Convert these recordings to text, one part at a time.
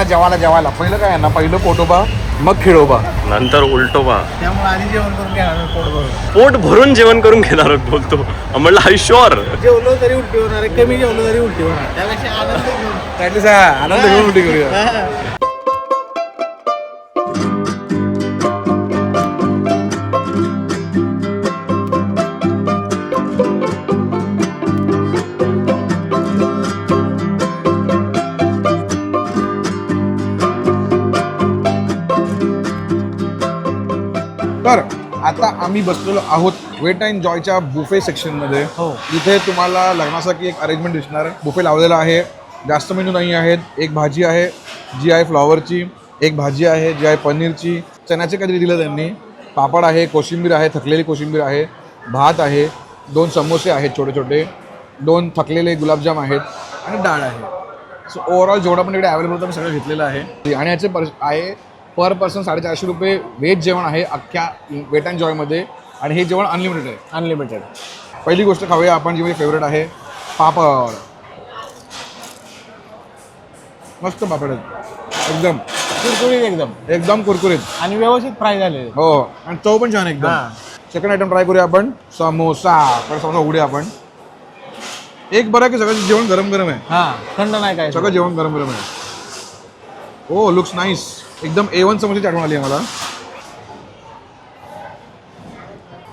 जेवायला पहिलं काय आहे ना, पहिलं पोटोबा मग खेळोबा नंतर उलटोबा. त्यामुळे आधी जेवण करून घेणार पोट भरून. पोट भरून जेवण करून घेणार बोलतो म्हणलं आय शुअर. जेवलो तरी उलटी होणार आहे, कमी जेवलो तरी उलटी होणार, त्यापेक्षा आनंद घेऊन ऍटलीस्ट आनंद घेऊन उलटी करूया. तर आता आम्ही बसलेलो आहोत वेट अँड जॉयच्या बुफे सेक्शनमध्ये. हो. जिथे तुम्हाला लग्नासाठी एक अरेंजमेंट दिसणार आहे. बुफे लावलेला आहे, जास्त मेनू नाही आहेत. एक भाजी आहे जी आहे फ्लॉवरची, एक भाजी आहे जी आहे पनीरची, चण्याचे काहीतरी दिलं त्यांनी, पापड आहे, कोशिंबीर आहे, थकलेली कोशिंबीर आहे, भात आहे, 2 समोसे आहेत छोटे छोटे, 2 थकलेले गुलाबजाम आहेत आणि डाळ आहे. सो ओव्हरऑल जेवढं पण इकडे अवेलेबल होतं मी सगळं घेतलेलं आहे. आणि याचे आहे पर पर्सन 450 रुपये व्हेज जेवण आहे अख्ख्या वेट अँड जॉयमध्ये. आणि हे जेवण अनलिमिटेड आहे. अनलिमिटेड. पहिली गोष्ट खाऊया आपण, जी माझी फेवरेट आहे पापड. मस्त पापड आहेत, एकदम कुरकुरीत एकदम एकदम कुरकुरीत आणि व्यवस्थित फ्राय झाले. हो. आणि चव पण छान एकदम. सेकंड आयटम ट्राय करूया आपण, समोसा. पण समोसा उघडूया आपण. एक बरं आहे की सगळं जेवण गरम गरम आहे. हां, थंड नाही काय, सगळं जेवण गरम गरम आहे. ओ लुक्स नाईस. एकदम A1 समोसाची आठवण आली आहे मला.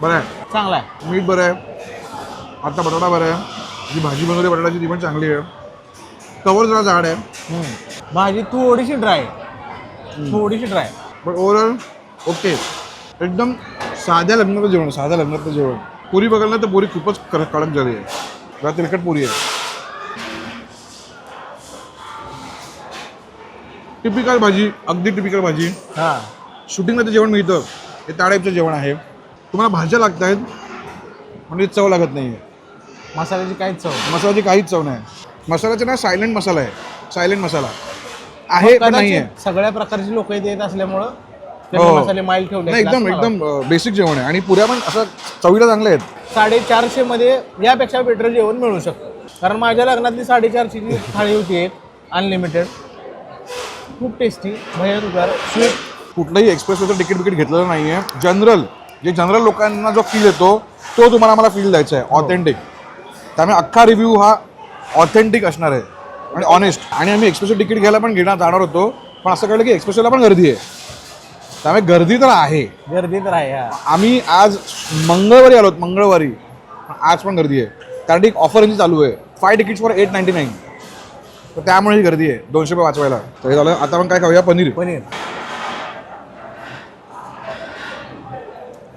बरं आहे, चांगला आहे. मीठ बरं आहे, आता बटाटा बरं आहे, जी भाजी बनवली बटाट्याची ती पण चांगली आहे. कवर जरा जाड आहे, भाजी थोडीशी ड्राय, थोडीशी ड्राय. पण ओव्हरऑल ओके. एकदम साध्या लग्नाचं जेवण, साध्या लग्नाचं जेवण. पुरी बघाल ना तर पुरी खूपच कडक झाली आहे, जरा तेलकट पुरी आहे. टिपिकल भाजी, अगदी टिपिकल भाजी. हां, शूटिंगला ते जेवण मिळतं हे त्या टाईपचं जेवण आहे. तुम्हाला भाज्या लागत आहेत म्हणजे चव लागत नाही आहे. मसाल्याची काहीच चव नाही. मसाल्याची काहीच चव नाही. मसाल्याचा ना सायलेंट मसाला आहे, सायलेंट मसाला आहे पण नाही आहे. कदाचित सगळ्या प्रकारची लोक इथे येत असल्यामुळं त्यांनी हो. मसाले माईल ठेवले नाही, असतील एकदम असं मला एकदम बेसिक जेवण आहे. आणि पुऱ्या पण असं चवीला चांगल्या आहेत. वाटतं. 450 मध्ये यापेक्षा बेटर जेवण मिळू शकतं. कारण माझ्या लग्नातली 450 ची थाळी होती एक अनलिमिटेड, खूप टेस्टी, भयंकर स्वीट. कुठलंही एक्सप्रेसचं तिकीट घेतलेलं नाही आहे. जनरल लोकांना जो फील येतो तो तुम्हाला मला फील द्यायचा आहे, ऑथेंटिक. त्यामुळे अख्खा रिव्ह्यू हा ऑथेंटिक असणार आहे आणि ऑनेस्ट. आणि आम्ही एक्सप्रेसचं तिकीट घ्यायला पण जाणार होतो, पण असं कळलं की एक्सप्रेसला पण गर्दी आहे. त्यामुळे गर्दी तर आहे. गर्दी तर आहे. आम्ही आज मंगळवारी आलो, मंगळवारी, आज पण गर्दी आहे. कारण एक ऑफर यांची चालू आहे, 5 tickets for 899. तर त्यामुळे ही गर्दी आहे, 200 रुपये वाचवायला. तर हे झालं. आता आपण काय खाऊया, पनीर.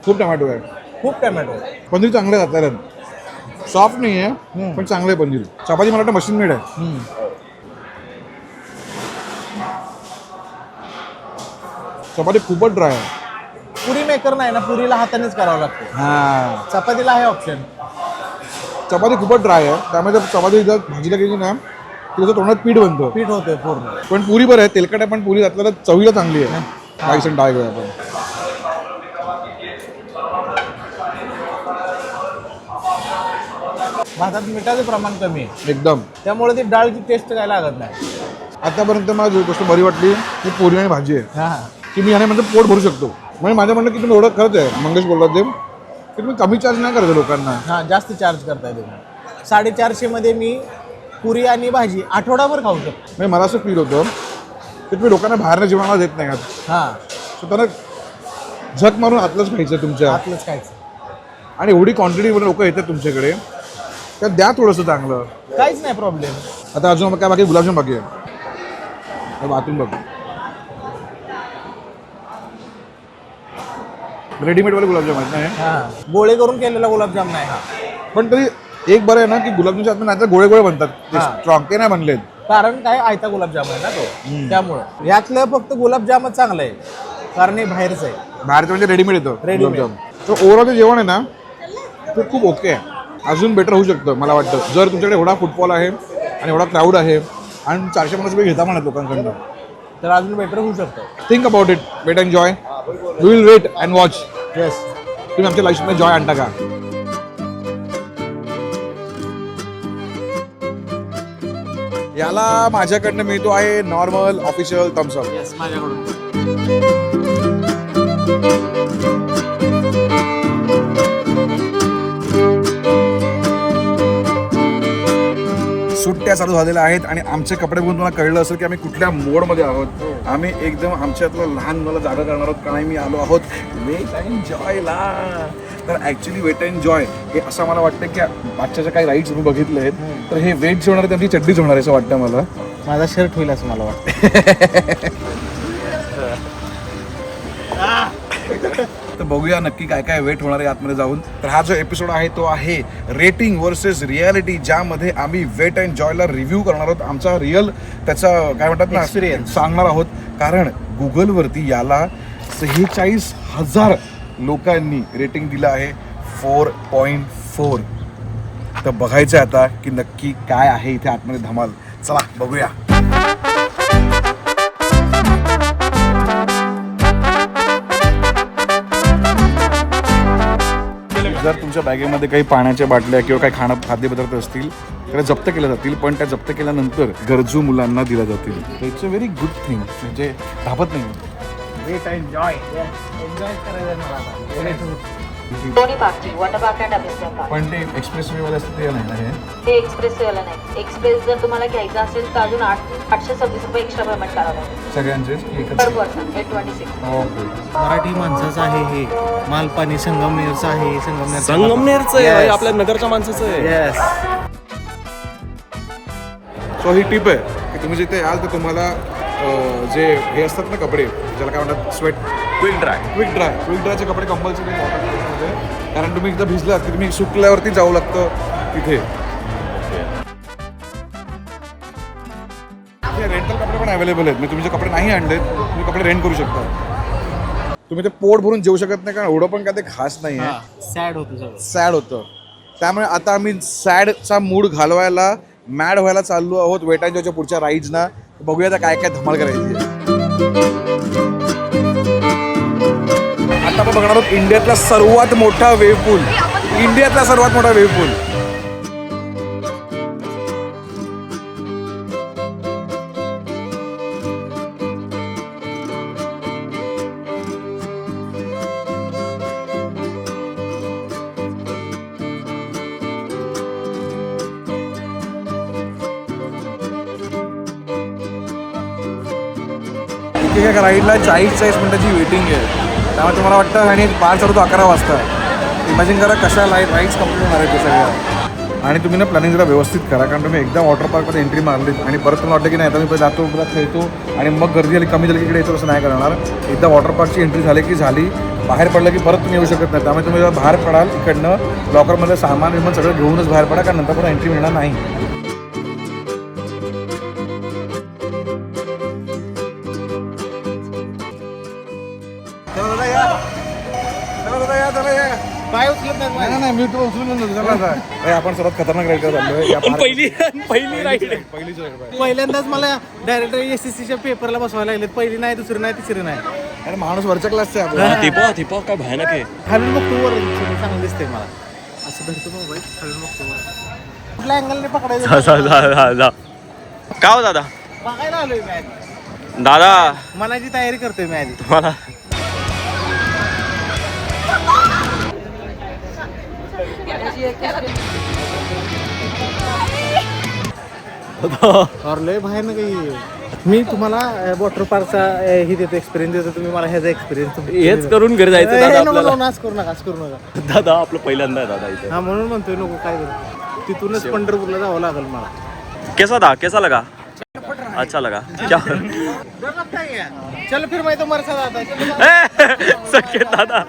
खूप टमॅटो आहे, खूप टमॅटो. पनीर चांगलं आहे. आता सॉफ्ट नाही आहे पण चांगलं आहे पनीर. चपाती मला वाटतं मशीन मेड आहे. चपाती खूपच ड्राय आहे. पुरी मेकर नाही ना, पुरीला हातानेच करावं लागतं. हां, चपातीला आहे ऑप्शन. चपाती खूपच ड्राय आहे. त्यामुळे जर चपाती जर भाजीला गेली ना की त्याचं तोंडात पीठ बनतं. पीठ होते पूर्ण. पण पुरी बरं आहे, तेलकट आहे पण पुरी घातल्याला चवीला चांगली आहे. राईस आणि डाळ घेऊया आपण. भातात मिठाचं प्रमाण कमी आहे, एकदम. त्यामुळे ती डाळची टेस्ट काय लागत नाही. आतापर्यंत मला जी गोष्ट बरी वाटली ती पुरी आणि भाजी आहे, हां, की मी ह्याने म्हणजे पोट भरू शकतो. म्हणजे माझं म्हणणं की तुम्ही एवढं खरंच आहे, मंगेश बोलला ते की तुम्ही कमी चार्ज नाही करत लोकांना. हां, जास्त चार्ज करताय तुम्ही. 450 मध्ये मी पुरी आणि भाजी आठवडाभर खाऊ शकतो. म्हणजे मला असं फील होतं की तुम्ही लोकांना बाहेरनं जेवणाला देत नाही आहात. हां, सो त्यांना झक मारून आतलंच खायचं तुमच्या. आतलंच खायचं. आणि एवढी क्वांटिटीमध्ये लोक येतात तुमच्याकडे, तर द्या थोडंसं चांगलं. काहीच नाही प्रॉब्लेम. आता अजून काय बाकी, गुलाबजाम बाकी आहे. आतून बघ, रेडीमेडवाले गुलाबजाम आहेत ना हे. हां, गोळे करून केलेला गुलाबजाम नाही हा. पण तरी एक बरं आहे ना की गुलाबजामच्या आतमध्ये नाही तर गोळे गोळे बनतात, स्ट्रॉंग ते नाही बनलेत. कारण काय, आयता गुलाबजाम आहे ना तो, त्यामुळं यातलं फक्त गुलाबजामच चांगलं आहे, कारण हे बाहेरचं आहे. बाहेरचं म्हणजे रेडीमेड येतं Readymade. गुलाबजाम. तर ओव्हरऑल जेवण आहे ना ते खूप ओके आहे. अजून बेटर होऊ शकतं मला वाटतं, जर तुमच्याकडे एवढा फुटबॉल आहे आणि एवढा क्राऊड आहे आणि 450 रुपये घेता म्हणत लोकांकडनं, तर अजून बेटर होऊ शकतं. Think about it. Wait and joy. We will wait and watch. Yes, तुम्ही आमच्या लाईफमध्ये जॉय आणता का? याला माझ्याकडनं मिळतो आहे नॉर्मल ऑफिशियल थम्सअप. येस माझ्याकडून. सुट्ट्या चालू झालेल्या आहेत आणि आमचे कपडे बघून तुम्हाला कळलं असेल की आम्ही कुठल्या मोडमध्ये आहोत. आम्ही एकदम आमच्यातलं लहान मुलं जागा करणार आहोत कारण मी आलो आहोत वेट अँड जॉयला. तर ॲक्च्युली वेट अँड जॉय हे असं मला वाटतं की बादशाच्या काही राईड्स मी बघितले आहेत, तर हे वेट जे होणार आहे त्यांची चड्डीच होणार आहे असं वाटतं मला. माझा शर्ट होईल असं मला वाटतं. तर बघूया नक्की काय काय वेट होणार आहे आतमध्ये जाऊन. तर हा जो एपिसोड आहे तो आहे रेटिंग वर्सेस रियालिटी, ज्यामध्ये आम्ही वेट अँड जॉयला रिव्ह्यू करणार आहोत. आमचा रिअल त्याचा काय म्हणतात ना Experience. सांगणार आहोत. कारण गुगलवरती याला 46,000 लोकांनी रेटिंग दिलं आहे 4.4. तर बघायचं आता की नक्की काय आहे इथे आतमध्ये धमाल. चला बघूया. जर तुमच्या बॅगेमध्ये काही पाण्याच्या बाटल्या किंवा काही खाद्यपदार्थ असतील तर जप्त केल्या जातील, पण त्या जप्त केल्यानंतर गरजू मुलांना दिल्या जातील. It's a very good thing. म्हणजे धापत नाही. वेट एन्जॉय एन्जॉय करायचं मला आता. दोन्ही पार्कची water park and amusement park. पण ते एक्सप्रेस वे वाले असतं ते नाही ना हे. हे एक्सप्रेस वेला नाही. एक्सप्रेस जर तुम्हाला घ्यायचं असेल तर अजून 826 रुपये एक्स्ट्रा पेमेंट करावं लागेल सगळ्यांचेच की एकच? पर पर्सन 826. ओके. मराठी माणसाचं आहे हे. मालपाणी संगमनेरचं आहे. संगमनेरचं आहे Yes. आपल्या नगरच्या माणसाचं आहे. येस. सो ही टिप आहे की तुम्ही जिथे याल तर तुम्हाला जे हे असतात ना कपडे, ज्याला काय म्हणतात स्वेट, क्विक ड्राय. क्विक ड्रायचे कपडे कंपल्सरी वॉटरप्रूफमध्ये, कारण तुम्ही एकदा भिजलात की तुम्ही सुकल्यावरती जाऊ लागतं तिथे. रेंटल कपडे पण अवेलेबल आहेत. म्हणजे तुमचे कपडे नाही आणलेत तुम्ही कपडे रेंट करू शकता. तुम्ही ते पोट भरून जेवू शकत नाही कारण एवढं पण काय ते खास नाही आहे. सॅड होतं सगळं. सॅड होतं. त्यामुळे आता आम्ही सॅडचा मूड घालवायला मॅड व्हायला चाललो आहोत वेट अँड जॉयच्या पुढच्या राईड्सना. बघूया आता काय काय धमाल करायची आहे. आता आपण बघणार आहोत इंडियातला सर्वात मोठा वेव्ह पूल. इंडियातला सर्वात मोठा वेव्ह पूल. एका राईडला 40 मिनिटाची वेटिंग आहे. त्यामुळे तुम्हाला वाटतं आणि पार चालू तो 11 वाजता. इमॅजिन करा कशा राईड्स कंप्लीट होणार आहेत ते सगळ्या. आणि तुम्ही ना प्लॅनिंग जरा व्यवस्थित करा कारण तुम्ही एकदा वॉटर पार्कमध्ये एंट्री मारली आणि परत तुम्हाला वाटतं की नाही आता मी जातो परत खेळतो आणि मग गर्दी झाली कमी झाली की इकडे येतो असं नाही करणार. एकदा वॉटर पार्कची एंट्री झाली की झाली. बाहेर पडलं की परत तुम्ही येऊ शकत नाही. त्यामुळे तुम्ही जेव्हा बाहेर पडाल इकडनं लॉकरमध्ये सामान विमान सगळं घेऊनच बाहेर पडा कारण नंतर पुन्हा एंट्री मिळणार नाही. पाय उचलत नाही. नाही मी तुला उचलून आपण सर्वात खतरनाक राईड चाललोय. पहिली राईड आहे. पहिलीच राईड. पहिल्यांदाच मला डायरेक्ट SSCच्या पेपरला बसवायला लागलेत. पहिली नाही, दुसरी नाही, तिसरी नाही. अरे माणूस वरच्या क्लासचा आहे आपला. टिपा काय भयानक आहे. खालून बघतो वर चांगलं दिसतंय मला. असं धरतो मोबाईल खालून बघतो वर. कुठल्या अँगलने पकडायचं जा. का हो दादा? बघायला आलोय मी आधी. दादा मनाची तयारी करतोय मी आधी. तुम्हाला और लय बाहेर ना काही. मी तुम्हाला वॉटर पार्कचा हे देतो एक्सपिरियन्स देतो. तुम्ही मला ह्याचा एक्सपिरियन्स हेच करून घरी जायचं दादा आपल्याला. नाच करू नका. दादा आपलं पहिल्यांदा आहे दादा इथे. हा म्हणून म्हणतोय नको काय करू. तिथूनच पंढरपूरला जावं लागेल मला. कैसा लगा अच्छा लगा क्या? चल फिर मैं तो मरसा दादा. सख्खे दादा.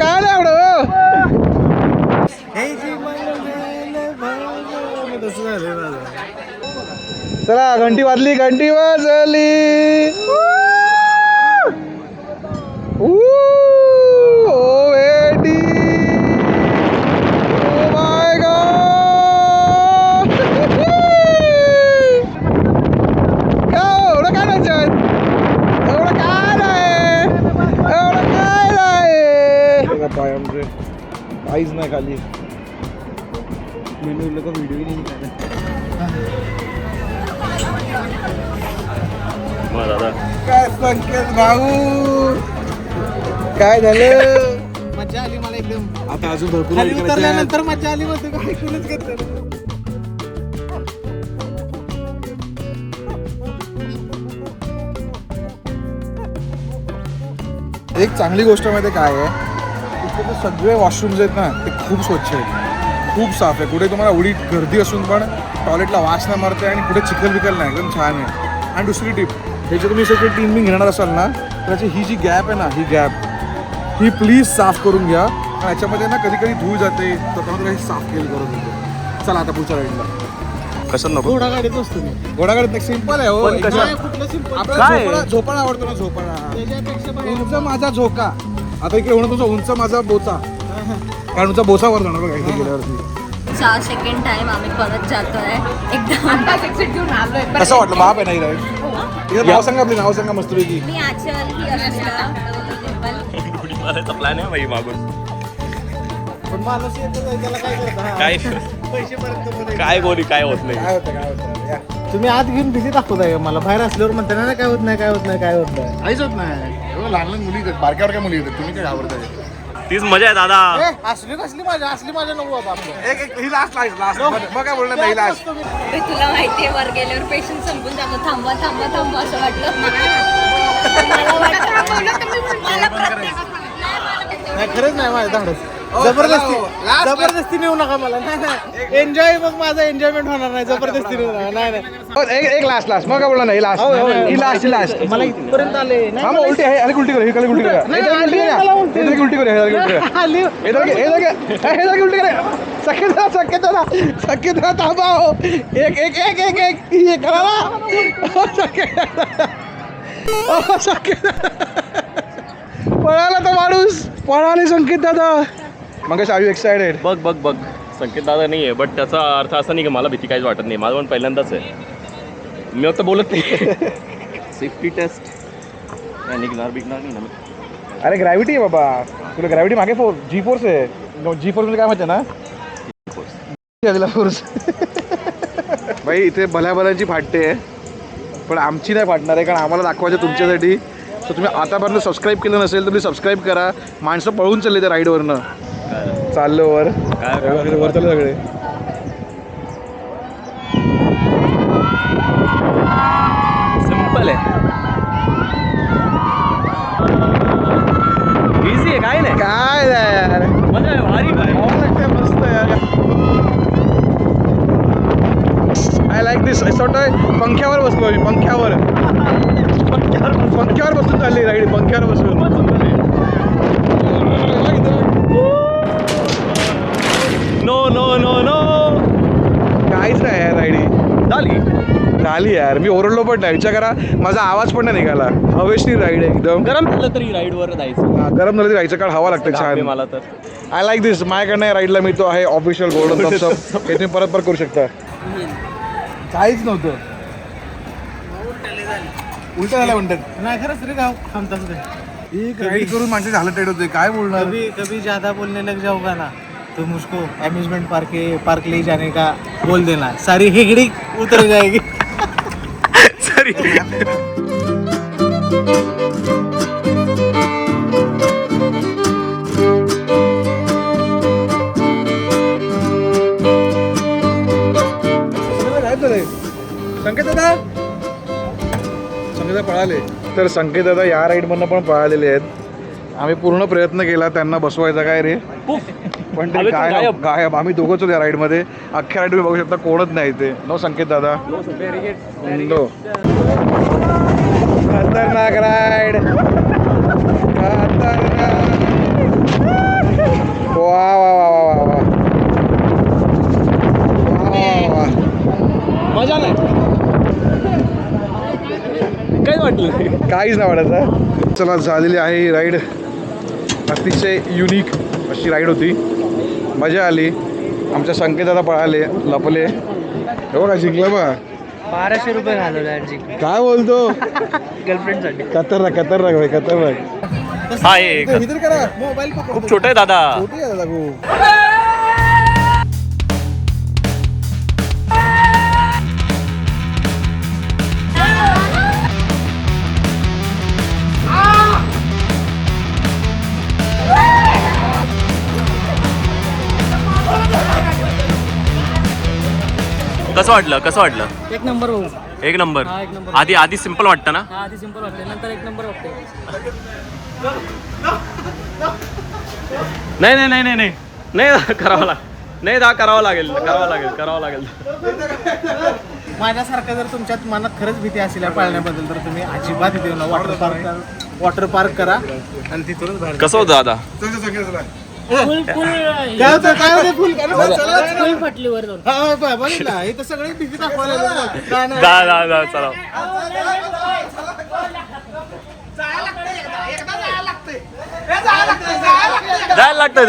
काय नाही एवढं. चला घंटी वाजली. घंटी वाजली. आहे खाली. मैंने उन लोगों का वीडियो ही नहीं निकाला. मग दादा काय संकेत भाऊ काय झालं? मजा आली मला एकदम. आता अजून भरपूर खाली ride करायचे आहेत. उतरल्यानंतर मजा आली मग तुम्ही ऐकूनच घेतलं. एक चांगली गोष्ट माहिती काय आहे, इथे जे सगळे वॉशरूम्स आहेत ना ते खूप स्वच्छ आहेत, खूप साफ आहे. कुठे तुम्हाला एवढी गर्दी असून पण टॉयलेटला वास नाही मारते आणि कुठे चिखल बिकल नाही, एकदम छान आहे. आणि दुसरी टिप, हे जे तुम्ही सगळे टीम घेणार असाल ना तर त्याची ही जी गॅप आहे ना, ही गॅप ही प्लीज साफ करून घ्या. आणि याच्यामध्ये ना कधी कधी धूळ जाते, तर त्यामुळे हे साफ केलं करून देते. चला आता पुढच्या राईडला. कसं नको घोडा गाडीत असतो मी. घोडागाडीत सिंपल आहे हो. पण एकदम- कशा- कुठलं सिंपल. आपल्याला काय? झोपाळा आवडतो ना, झोपाळा. त्याच्यापेक्षा बाहेर- उंच माझा झोका. आता इकडे होणं तुमचा उंच माझा बोचा, कारण तुमचा बोचावर जाणार बघा इथे गेल्यावरती. 4 सेकंड टाइम आम्ही परत जातोय एकदम एक्सिट घेऊन आलोय. कसं वाटलं? बाप आहे नाही राईड. इथं नाव सांगा, आपली नाव सांगा मस्तपैकी. मी आचल ही अनुष्का. उडी मारायचा प्लॅन आहे बाई मागून. पण माणूस येतो तर त्याला काय करता? काय पैसे परत कमवता. काय बोली काय होत नाही. काय होतं या. तुम्ही आत घेऊन भीती दाखवताय का मला? बाहेर असल्यावर म्हणता ना काय होत नाही, काय होत नाही, काय होत नाही. काहीच होत नाही. एवढं लहान लहान मुली येतात, बारक्या बारक्या मुली येतात. तुम्ही काय घाबरताय? तीच मजा आहे दादा. असली कसली माझ्या, असली माझ्या नको बाबा आपलं. एक ही लास्ट मग काय बोलणार नाही लास्ट. ते तुला माहितीये वर गेल्यावर पेशंट संपून जातो. थांबवा थांबवा थांबवा असं वाटलं मला नाही खरंच नाही माझं धाडस. जबरदस्ती नेऊ नका मला. नाही एन्जॉय, मग माझा एन्जॉयमेंट होणार नाही. जबरदस्ती नेऊ नका. नाही नाही एक लास्ट मग काय बोलणार नाही लास्ट. ही लास्ट मला इथपर्यंत आले. हा मग उलटी आहे. अरे उलटी करा, हे खाली उलटी करा. हे खाली उलटी करा. हे खाली उलटी करा. हे खाली उलटी करा. आली. हे जागे उलटी करा. सख्य थांबा हो. एक हे करा पळाला तो माणूस, पळाले संकेत दादा. मग आर यू एक्साइटेड? बघ संकेत दादा नाही आहे, बट त्याचा अर्थ असा नाही की मला भीती काहीच वाटत नाही. माझं पण पहिल्यांदाच आहे. मी आता बोलत नाही. सेफ्टी टेस्ट निघणार बिघणार नाही ना. अरे ग्रॅव्हिटी आहे बाबा, तुला ग्रॅव्हिटी मागे जी फोर्स आहे. जी फोर्स म्हणजे काय माहिती आहे ना? फोर्स. भाई इथे भल्या भल्यांची फाटते आहे, पण आमची नाही फाटणार आहे, कारण आम्हाला दाखवायचं तुमच्यासाठी. सो तुम्ही आतापर्यंत सबस्क्राईब केलं नसेल तर तुम्ही सबस्क्राईब करा. माणसं पळून चालले त्या राईडवरनं. चाललो वर वर चालले सगळे. सिम्पल आहे, इझी आहे, काय नाही. काय यार मजा आहे, भारी लागते, मस्त यार. आय लाईक दिस. असं वाटतं पंख्यावर बसलो मी, पंख्यावर बसून चालली राईड. पंख्यावर बसून नो काहीच नाही यार. राईड झाली यार. मी ओरडलो पण नाही, विचार करा माझा आवाज पण नाही निघाला. हवेशीर राईड आहे एकदम. गरम झालं तरी राईडवर जायचं. गरम झालं तरी राहायचं, कारण हवा लागते छान. मला तर आय लाईक दिस. माझ्याकडनं या राईडला मी तो आहे ऑफिशियल गोल्डन थम्सअप. हे तुम्ही परत करू शकता. काहीच नव्हतं, उलट झालं म्हणतात. नाही खरंच रे गाव थांबताच नाही. एक राईड करून माणसाची हालत टाईट होते. काय बोलणार? कभी ज्यादा बोलने लग जाऊगा ना तो मुझको अम्यूजमेंट पार्क ले जाने का बोल देना, सारी हिगड़ी उतर जाएगी. सॉरी. संकेत दादा पळाले. तर संकेत दादा या राईडमधनं पण पळालेले आहेत. आम्ही पूर्ण प्रयत्न केला त्यांना बसवायचा, काय रे, पण ते गायब. आम्ही दोघंच होतो या राईडमध्ये. अख्ख्या राईड तुम्ही बघू शकता कोणच नाही ते. नो संकेत दादा. नो. खतरनाक राईड, वा वा वा वा वा वा. मजा नाही, काहीच वाटलं काहीच नाही वाटायचं. चला झालेली आहे ही राईड. अतिशय युनिक अशी राईड होती, मजा आली. आमच्या संकेताला पळाले, लपले. हो का जिंकलं बा. 1200 रुपये घालवले. काय बोलतो? गर्लफ्रेंडसाठी. खतरनाक भाई, खतरनाक. हा एक इधर करा. मोबाईल खूप छोटं आहे दादा. छोटी आहे दादा खूप. कसं वाटलं एक नंबर भाऊ. एक नंबर हा, एक नंबर. आधी सिम्पल वाटतं ना हा आधी सिंपल वाटते नंतर एक नंबर वाटते. नाही करावं लागेल माझ्यासारखं जर तुमच्यात मनात खरंच भीती असेल या पाळण्याबद्दल तर तुम्ही अजिबात इथे येऊ नका. वॉटर पार्क करा आणि तिथूनच बाहेर कसं होतं दादा फुल काय होतं फुल फुल फाटली वर जाऊन. बघितलं इथं सगळे भीती दाखवायला चला जायला लागतंय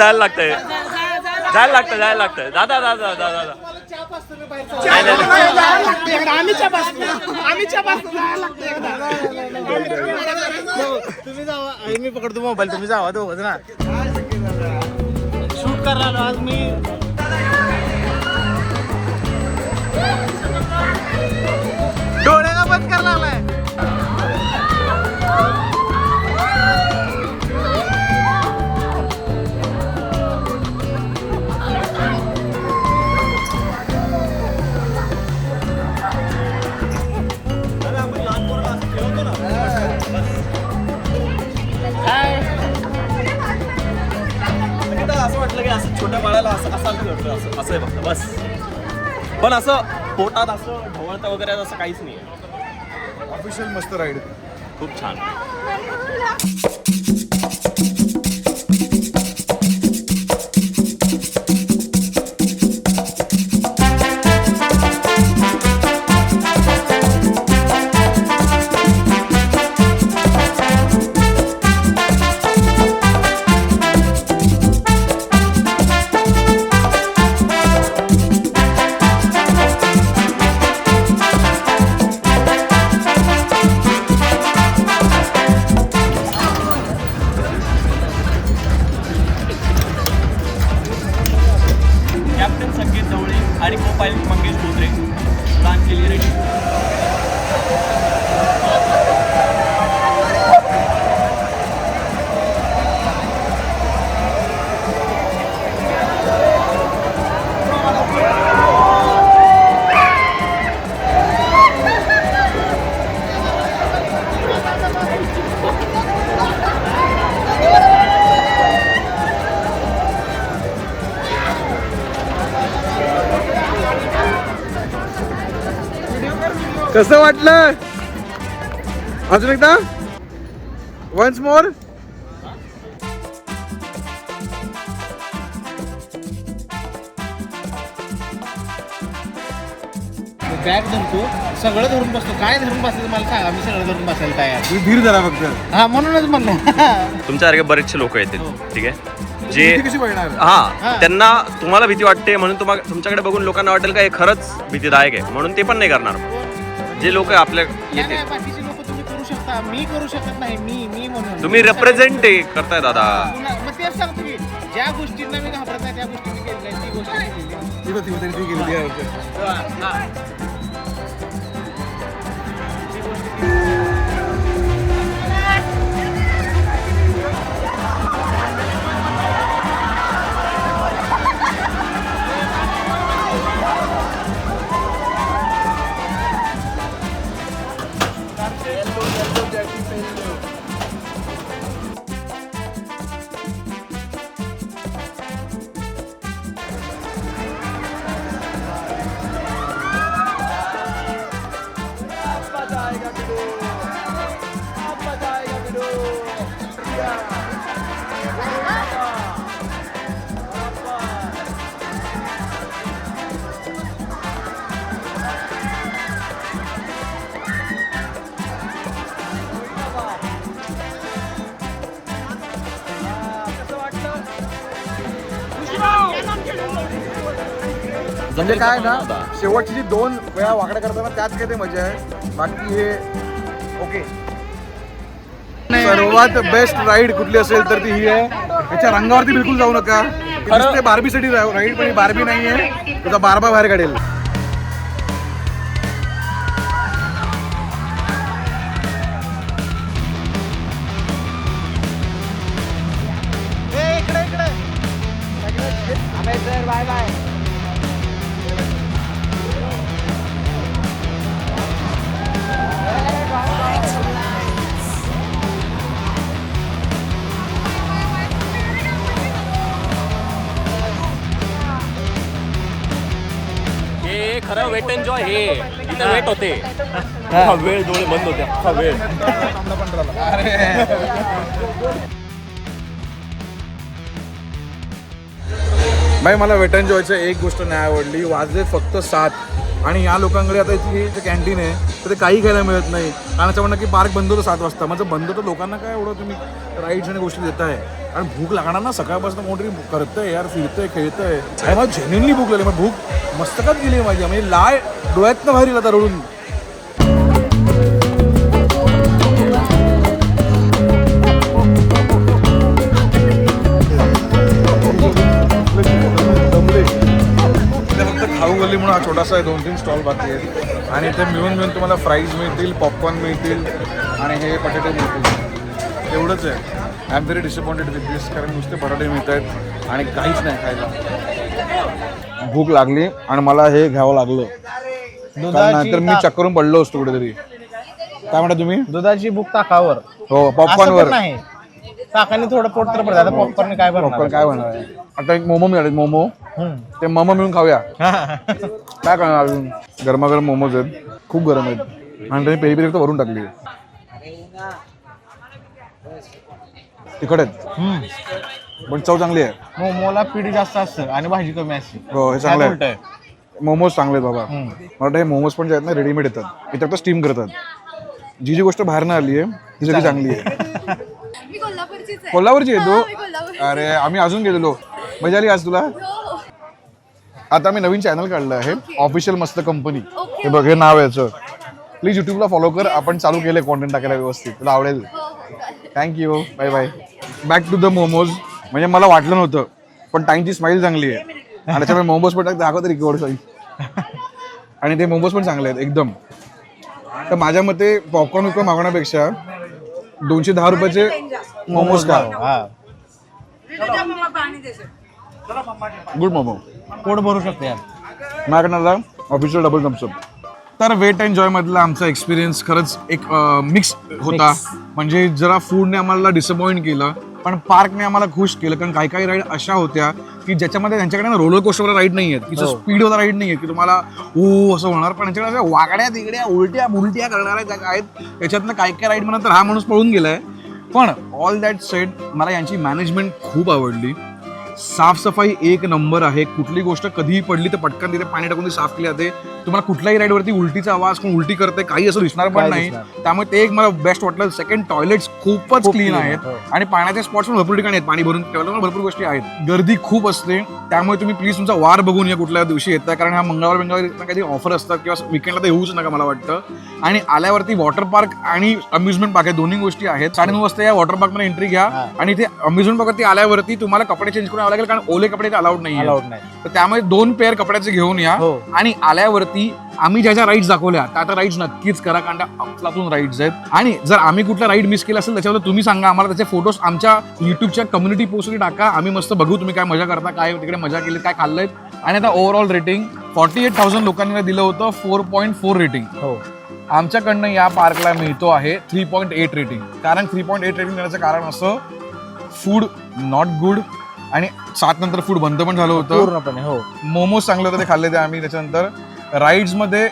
दादा तुम्ही जावा मी पकडतो मोबाईल तुम्ही जावा दोघं ना शूट करायला आज मी डोळे का बंद करायला लागलाय. असं वाटलं की असं छोट्या बाळाला असं आहे फक्त बस. पण असं पोटात असं ढवळतं वगैरे असं काहीच नाही. ऑफिशियल मस्त राईड. खूप छान. कॅप्टन संकेत ढवळे आणि को पायलट मंगेश धोत्रे उडान केली रेडी. कसं वाटलं अजून एकदा वन्स मोर. बॅग धरतो सगळं धरून बसतो. काय धरून बसायचं मला सांगा मी सगळं धरून बसायला तयार. तुम्ही धीर धरा फक्त. हा म्हणूनच म्हणलं. तुमच्यासारखे बरेचसे लोक येतील ठीक आहे जे भीती कशी पडणार. हा त्यांना तुम्हाला भीती वाटते म्हणून तुमच्याकडे बघून लोकांना वाटेल का हे खरंच भीतीदायक आहे म्हणून ते पण नाही करणार. जे लोक आपल्या येतील बाकीचे लोक तुम्ही करू शकता मी करू शकत नाही. मी म्हणून तुम्ही रिप्रेझेंट करताय दादा. मग तेच सांगतो की ज्या गोष्टींना मी घाबरत नाही त्या गोष्टी मी केलेल्या आहेत. ती गोष्ट मी केली आहे. ती गेली आहे. म्हणजे काय ना शेवटची जी 2 वेळा वाकड्या करताना त्याच काही ते मजा आहे. बाकी हे ओके. सर्वात बेस्ट राईड कुठली असेल तर ती ही आहे. त्याच्या रंगावरती बिलकुल जाऊ नका. ते बार्बीसाठी राईड पण बार्बी नाहीये तुझा बारबा बाहेर काढेल. Bye bye. अरे खरं वेट एन्जॉय हे इथं वेट होते वेळ डोळे बंद होते अख्खा वेळ. भाई मला वेट एन्ड जॉयचं एक गोष्ट नाही आवडली. वाजले फक्त 7 आणि या लोकांकडे आता इथे जे कॅन्टीन आहे तर ते काही खायला मिळत नाही. कारण म्हणणं की पार्क बंद होतं 7 वाजता. म्हणजे बंद होतं लोकांना काय एवढं तुम्ही राईड्स आणि गोष्टी देताय आणि भूक लागणार ना सकाळपासून कोणतरी करतंय यार फिरतंय खेळतंय. आणि मला जेन्युनली भूक लागली. मग भूक मस्तकात गेली माझी म्हणजे लाळ डोळ्यातनं बाहेर येतात रडून. फक्त खाऊ गल्ली म्हणून हा छोटासा आहे 2-3 स्टॉल बाकी आहेत आणि इथे मिळून तुम्हाला फ्राईज मिळतील पॉपकॉर्न मिळतील आणि हे पटेटे मिळतील एवढंच आहे. I am very disappointed with this कारण नुसते पराठे मिळत आहेत आणि काहीच नाही खायला. भूक लागली आणि मला हे घ्यावं लागलं नाहीतर मी चक्करून पडलो असतो कुठेतरी. काय म्हणता तुम्ही? दुधाची भूक ताकावर. हो पॉपकॉर्नवर नाही ताकाने थोडं पोट तर पडतं. आता पॉपकॉर्न काय पॉपकॉर्न काय बनणार आहे. आता एक मोमो मिळाले मोमो ते मोमो मिळून खाऊया. काय करणार अजून गरमागरम मोमोज आहेत खूप गरम आहेत आणि त्यांनी पेरी पेरी फक्त वरून टाकली. तिखट आहेत पण चव चांगली आहे. मोमोला पीठ जास्त असतं आणि भाजी कमी असते. हो हे चांगलं आहे. मोमोज चांगले आहेत बाबा. मला वाटतं हे मोमोज पण जे आहेत ना रेडीमेड येतात इथे फक्त स्टीम करतात. जी गोष्ट बाहेरनं आली आहे ती सगळी चांगली आहे. कोल्हापूरची आहे तू? अरे आम्ही अजून गेलेलो. मजा आली आज तुला? आता आम्ही नवीन चॅनल काढलं आहे ऑफिशियल मस्त कंपनी. हे बघ हे नाव आहे याचं. प्लीज युट्यूबला फॉलो कर. आपण चालू केलं कॉन्टेंट टाकायला व्यवस्थित तुला आवडेल. Thank you bye bye. Back to the momos. म्हणजे मला वाटलं नव्हतं पण टाईमची स्माईल चांगली आहे आणि त्याच्यामुळे मोमोज पण दाखवत रिकॉर्ड आणि ते मोमोज पण चांगले आहेत एकदम. तर माझ्या मते पॉपकॉर्न विकॉर्न मागवण्यापेक्षा 210 रुपयाचे मोमोज खा. गुड मोमो पोट भरू शकते यार. माझ्याकडनं ऑफिशियल डबल थम्सअप. तर वेट एन्ड जॉय मधला आमचा एक्सपिरियन्स खरंच एक मिक्स होता. म्हणजे जरा फूडने आम्हाला डिसअपॉइंट केलं पण पार्कने आम्हाला खुश केलं. कारण काही काही राईड अशा होत्या की ज्याच्यामध्ये त्यांच्याकडे रोलर कोस्टरवाला राईड नाही आहेत की स्पीडवाला राईड नाही आहेत की तुम्हाला असं होणार. पण त्यांच्याकडे वाकड्या तिकड्या उलट्या करणाऱ्या जागा आहेत. त्याच्यातनं काय काय राईड म्हणा तर हा माणूस पळून गेलाय. पण ऑल दॅट सेड मला यांची मॅनेजमेंट खूप आवडली. साफसफाई एक नंबर आहे. कुठली गोष्ट कधीही पडली तर पटकन तिथे पाणी टाकून ती साफ केली जाते. तुम्हाला कुठल्याही राईडवरती उलटीचा आवाज कोण उलटी करते काही असं दिसणार पण नाही. त्यामुळे ते एक मला बेस्ट वाटलं. सेकंड टॉयलेट्स खूपच क्लीन आहेत आणि पाण्याचे स्पॉट्स पण भरपूर ठिकाणी आहेत. पाणी भरून ठेवायला भरपूर गोष्टी आहेत. गर्दी खूप असते त्यामुळे तुम्ही प्लीज तुमचा वार बघून या कुठल्या दिवशी येतात. कारण हा मंगळवार काहीतरी ऑफर असतात किंवा विकेंडला तर येऊच नका मला वाटतं. आणि आल्यावरती वॉटर पार्क आणि अम्युजमेंट पार्क आहे दोन्ही गोष्टी आहेत. 9:30 वाजता या वॉटर पार्कमध्ये एंट्री घ्या आणि ते अम्युजमेंट पार्कवरती आल्यावरती तुम्हाला कपडे चेंज करून यावं लागेल कारण ओले कपडे अलाउड नाही. तर त्यामुळे 2 पेअर कपड्याचे घेऊन या. आणि आल्यावरती आम्ही ज्या राईड्स दाखवल्या त्या आता राईड्स नक्कीच करा कारण त्या अफलातून राईड्स आहेत. आणि जर आम्ही कुठला राईड मिस केला असेल त्याच्यावर तुम्ही सांगा आम्हाला. त्याचे फोटोज आमच्या युट्यूबच्या कम्युनिटी पोस्टवर टाका. आम्ही मस्त बघू तुम्ही काय मजा करता काय तिकडे मजा केली काय खाल्लंय. आणि आता ओव्हरऑल रेटिंग 48,000 लोकांनी दिलं होतं 4.4 रेटिंग. आमच्याकडनं या पार्कला मिळतो आहे 3.8 रेटिंग. कारण 3.8 रेटिंग देण्याचं कारण असं फूड नॉट गुड आणि 7 नंतर फूड बंद पण झालं होतं पूर्णपणे. हो मोमोज चांगले होते ते खाल्ले ते आम्ही. त्याच्यानंतर राईड्स मध्ये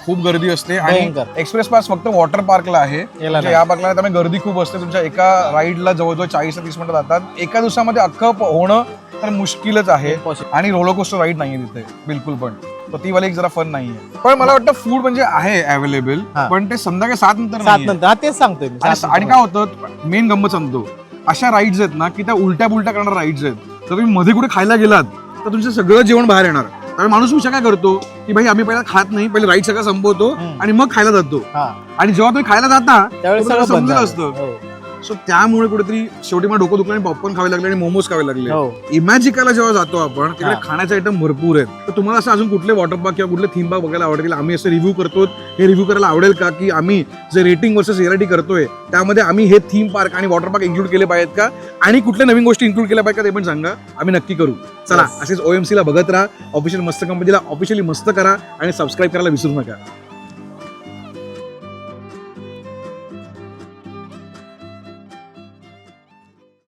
खूप गर्दी असते आणि एक्सप्रेस पास फक्त वॉटर पार्कला आहे. या पार्कला त्यामुळे गर्दी खूप असते. तुमच्या एका राईडला जवळजवळ 40 ते 30 मिनिटं जातात. एका दिवसामध्ये अख्खं होणं तर मुश्किलच आहे. आणि रोलर कोस्टर राईड नाहीये तिथे बिलकुल पण. तर ती वाली एक जरा फन नाहीये. पण मला वाटतं फूड म्हणजे आहे अवेलेबल पण ते संध्याकाळी 7 नंतर तेच सांगतोय. आणि काय होतं मेन गंमत सांगतो अशा राईड्स आहेत ना की त्या उलट्या करणाऱ्या राईड्स आहेत. तर तुम्ही मध्ये कुठे खायला गेलात तर तुमचं सगळं जेवण बाहेर येणार. त्यामुळे माणूस विचार काय करतो की भाई आम्ही पहिला खात नाही पहिले राईड सगळं संपवतो आणि मग खायला जातो. आणि जेव्हा तुम्ही खायला जाता त्यावेळेस समजलं असतं. सो त्यामुळे कुठेतरी शेवटी मला डोकं दुखलं आणि पॉपकॉर्न खावे लागले आणि मोमोज खावे लागले. इमॅजिकाला जेव्हा जातो आपण तिकडे खाण्याचे आयटम भरपूर आहेत. तर तुम्हाला असं अजून कुठले वॉटर पार्क किंवा कुठले थीम पार्क बघायला आवडेल आम्ही असं रिव्ह्यू करतो हे रिव्ह्यू करायला आवडेल का की आम्ही जे रेटिंग वर्सेस रियालिटी करतोय त्यामध्ये आम्ही हे थीम पार्क आणि वॉटर पार्क इन्क्लूड केले पाहिजेत का आणि कुठल्या नवीन गोष्टी इन्क्लूड केल्या पाहिजे का ते पण सांगा. आम्ही नक्की करू. चला असेच OMC ला बघत राहा. ऑफिशियल मस्त कंपनीला ऑफिशियली मस्त करा आणि सबस्क्राईब करायला विसरू नका.